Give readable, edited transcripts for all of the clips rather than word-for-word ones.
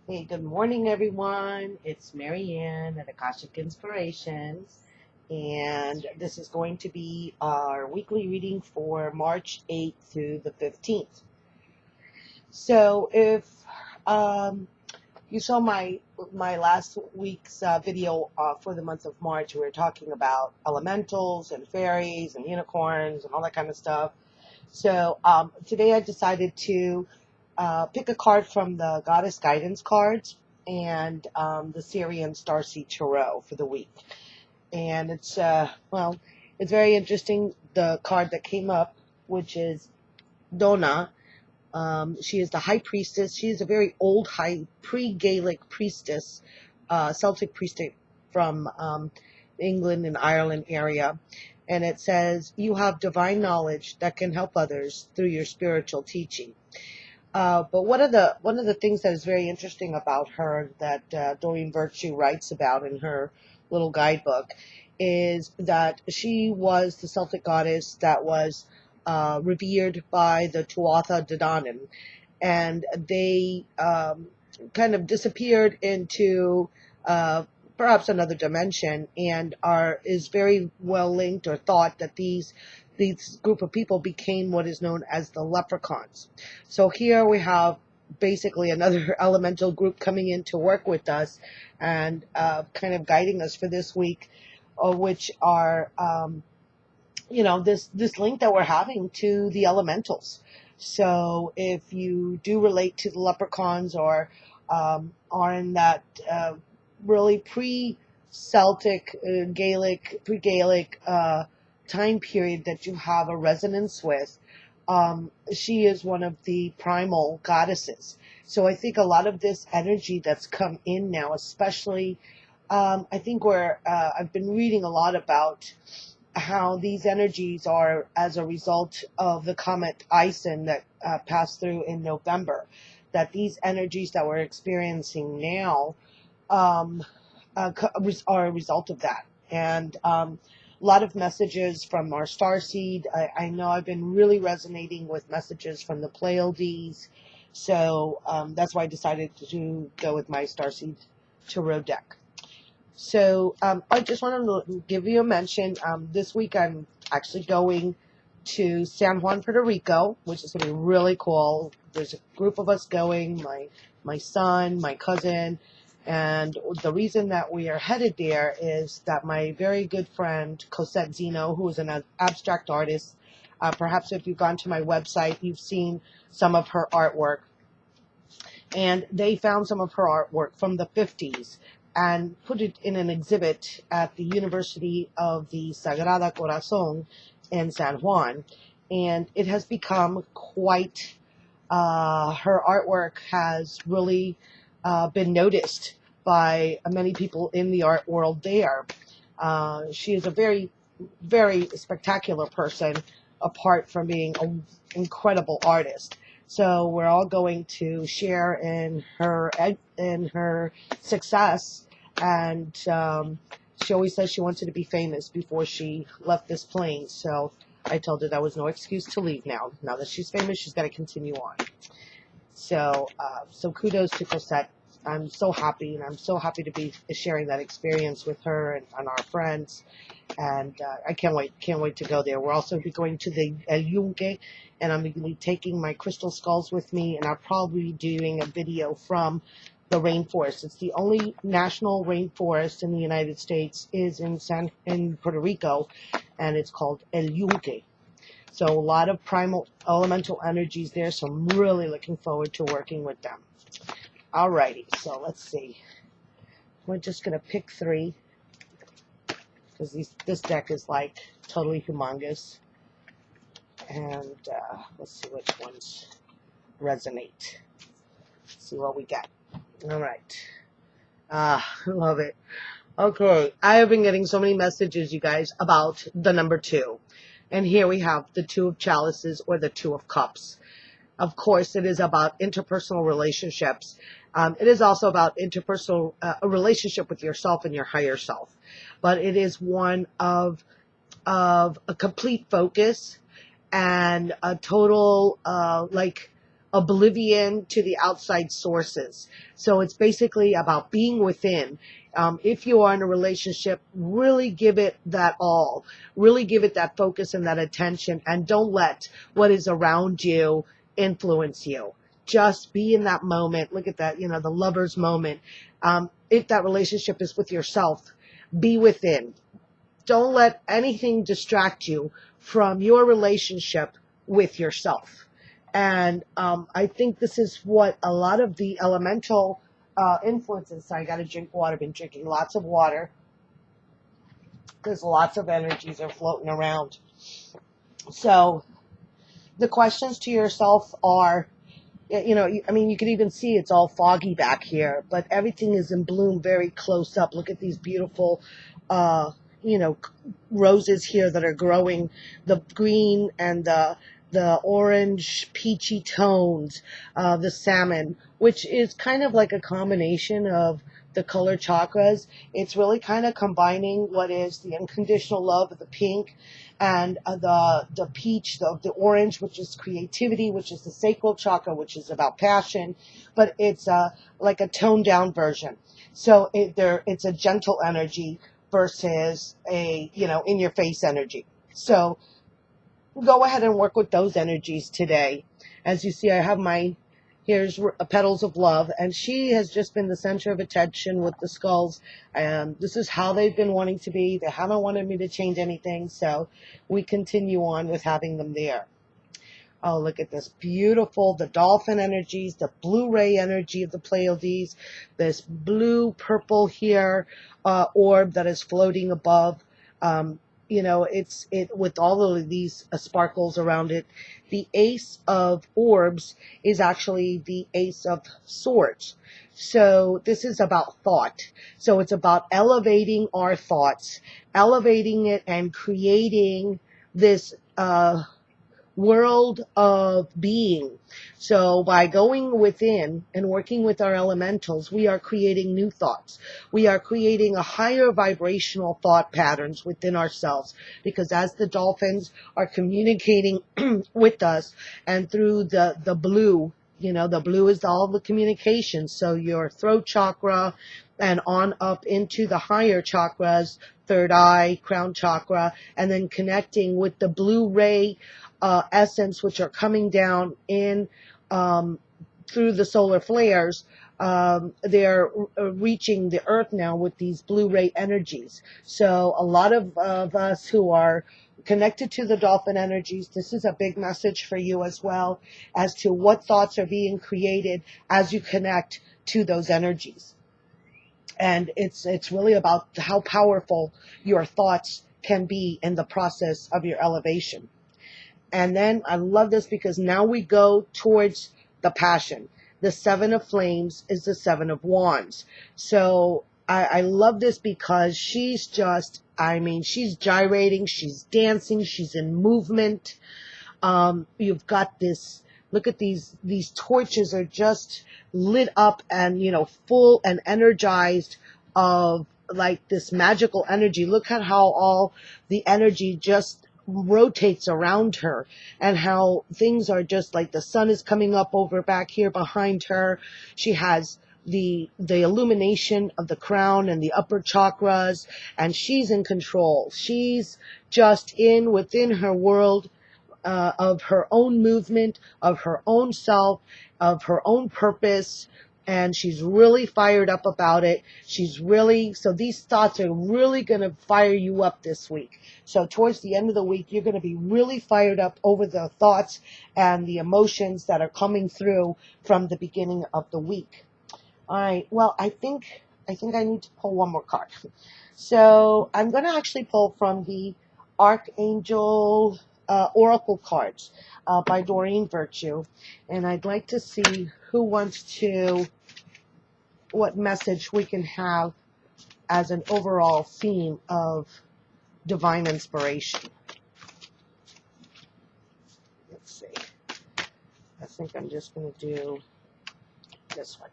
Hey, good morning, everyone. It's Marianne at Akashic Inspirations, and this is going to be our weekly reading for March 8th through the 15th. So, if you saw my last week's video for the month of March, we were talking about elementals and fairies and unicorns and all that kind of stuff. So, today I decided to pick a card from the Goddess Guidance cards and the Syrian Starseed Tarot for the week. And it's very interesting. The card that came up, which is Donna. She is the High Priestess. She is a very old pre-Gaelic priestess, Celtic priestess from England and Ireland area. And it says, you have divine knowledge that can help others through your spiritual teaching. But one of the things that is very interesting about her that Doreen Virtue writes about in her little guidebook is that she was the Celtic goddess that was revered by the Tuatha De Danann, and they kind of disappeared into perhaps another dimension, and is very well linked or thought that these group of people became what is known as the leprechauns. So here we have basically another elemental group coming in to work with us and kind of guiding us for this week, which are this link that we're having to the elementals. So if you do relate to the leprechauns or are in that really pre-Celtic, pre-Gaelic time period that you have a resonance with, she is one of the primal goddesses. So I think a lot of this energy that's come in now, especially, I think I've been reading a lot about how these energies are as a result of the comet Ison that passed through in November, that these energies that we're experiencing now are a result of that. And a lot of messages from our starseed. I know I've been really resonating with messages from the Pleiades, so that's why I decided to go with my starseed tarot deck. So I just want to give you a mention. This week I'm actually going to San Juan, Puerto Rico, which is going to be really cool. There's a group of us going, my son, my cousin, and the reason that we are headed there is that my very good friend, Cosette Zeno, who is an abstract artist, perhaps if you've gone to my website, you've seen some of her artwork. And they found some of her artwork from the 50s and put it in an exhibit at the University of the Sagrada Corazon in San Juan. And it has become quite, her artwork has really been noticed by many people in the art world there. She is a very, very spectacular person, apart from being an incredible artist. So we're all going to share in her success, and she always says she wanted to be famous before she left this plane. So I told her that was no excuse to leave now. Now that she's famous, she's got to continue on. So kudos to Cosette. I'm so happy, and I'm so happy to be sharing that experience with her and our friends. And I can't wait to go there. We're also be going to the El Yunque, and I'm going to be taking my crystal skulls with me, and I'll probably be doing a video from the rainforest. It's the only national rainforest in the United States is in Puerto Rico, and it's called El Yunque. So a lot of primal elemental energies there, so I'm really looking forward to working with them. Alrighty, so let's see. We're just going to pick 3, because this deck is like totally humongous. And let's see which ones resonate. Let's see what we got. Alright. I love it. Okay, I have been getting so many messages, you guys, about the number 2. And here we have the 2 of chalices, or the 2 of cups. Of course, it is about interpersonal relationships. It is also about interpersonal a relationship with yourself and your higher self. But it is one of a complete focus and a total oblivion to the outside sources. So it's basically about being within. If you are in a relationship, really give it that all. Really give it that focus and that attention, and don't let what is around you influence you. Just be in that moment. Look at that, the lover's moment. If that relationship is with yourself, be within. Don't let anything distract you from your relationship with yourself. And I think this is what a lot of the elemental influences. So I got to drink water. I've been drinking lots of water. There's lots of energies are floating around. So the questions to yourself are, you can even see it's all foggy back here, but everything is in bloom very close up. Look at these beautiful, roses here that are growing, the green and the orange peachy tones, the salmon, which is kind of like a combination of the color chakras. It's really kind of combining what is the unconditional love of the pink and the peach, the orange, which is creativity, which is the sacral chakra, which is about passion, but it's like a toned down version. So it's a gentle energy versus a, in your face energy. So go ahead and work with those energies today. As you see, I have here's Petals of Love, and she has just been the center of attention with the skulls. And this is how they've been wanting to be. They haven't wanted me to change anything, so we continue on with having them there. Oh, look at this beautiful, the dolphin energies, the blue ray energy of the Pleiades, this blue purple here orb that is floating above. It's with all of these sparkles around it. The Ace of Orbs is actually the Ace of Swords. So this is about thought. So it's about elevating our thoughts, elevating it and creating this world of being. So by going within and working with our elementals, we are creating new thoughts. We are creating a higher vibrational thought patterns within ourselves, because as the dolphins are communicating with us and through the blue, the blue is all the communication. So your throat chakra and on up into the higher chakras, third eye, crown chakra, and then connecting with the blue ray essence, which are coming down in through the solar flares. They're reaching the earth now with these blue ray energies. So a lot of us who are connected to the dolphin energies, this is a big message for you as well, as to what thoughts are being created as you connect to those energies. And it's really about how powerful your thoughts can be in the process of your elevation. And then I love this because now we go towards the passion. The Seven of Flames is the Seven of Wands. So I love this because she's just, she's gyrating, she's dancing, she's in movement. You've got this, look at these torches are just lit up and, full and energized of like this magical energy. Look at how all the energy just rotates around her, and how things are just like the sun is coming up over back here behind her. She has the illumination of the crown and the upper chakras, and she's in control. She's just within her world of her own movement, of her own self, of her own purpose. And she's really fired up about it. So these thoughts are really going to fire you up this week. So towards the end of the week, you're going to be really fired up over the thoughts and the emotions that are coming through from the beginning of the week. All right. Well, I think I need to pull one more card. So I'm going to actually pull from the Archangel Oracle cards by Doreen Virtue. And I'd like to see what message we can have as an overall theme of divine inspiration. Let's see. I think I'm just going to do this one.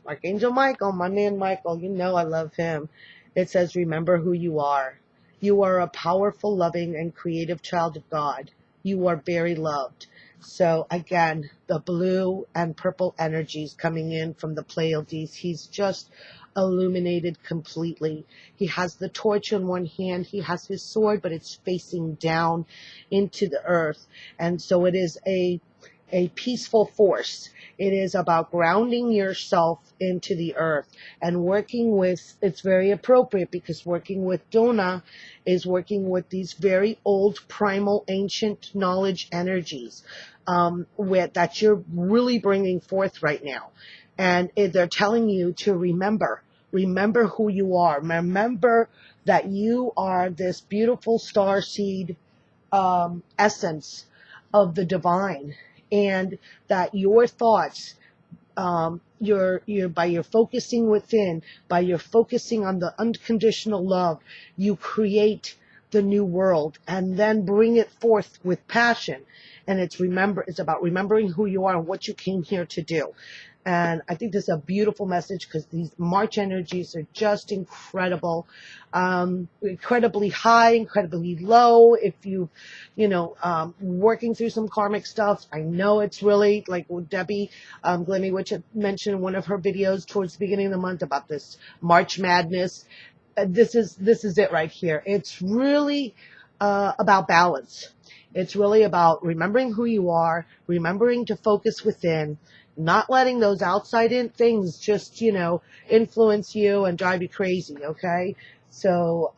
Archangel Michael, my man Michael, I love him. It says, remember who you are. You are a powerful, loving, and creative child of God. You are very loved. So again, the blue and purple energies coming in from the Pleiades. He's just illuminated completely. He has the torch in one hand. He has his sword, but it's facing down into the earth. And so it is a peaceful force. It is about grounding yourself into the earth and working with, it's very appropriate because working with Dona is working with these very old, primal, ancient knowledge energies that you're really bringing forth right now. And they're telling you to remember who you are. Remember that you are this beautiful star seed essence of the divine, and that your thoughts, by your focusing within, by your focusing on the unconditional love, you create the new world and then bring it forth with passion. And it's about remembering who you are and what you came here to do. And I think this is a beautiful message because these March energies are just incredible, incredibly high, incredibly low. If working through some karmic stuff, I know it's really like Debbie Glimmy, which had mentioned in one of her videos towards the beginning of the month about this March madness. This is it right here. It's really about balance. It's really about remembering who you are, remembering to focus within, not letting those outside things just, influence you and drive you crazy, okay? So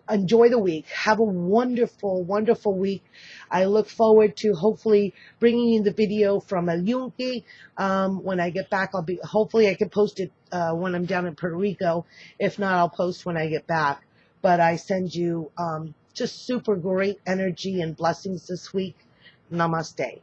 enjoy the week. Have a wonderful, wonderful week. I look forward to hopefully bringing you the video from El Yunque. When I get back, hopefully I can post it when I'm down in Puerto Rico. If not, I'll post when I get back. But I send you just super great energy and blessings this week. Namaste.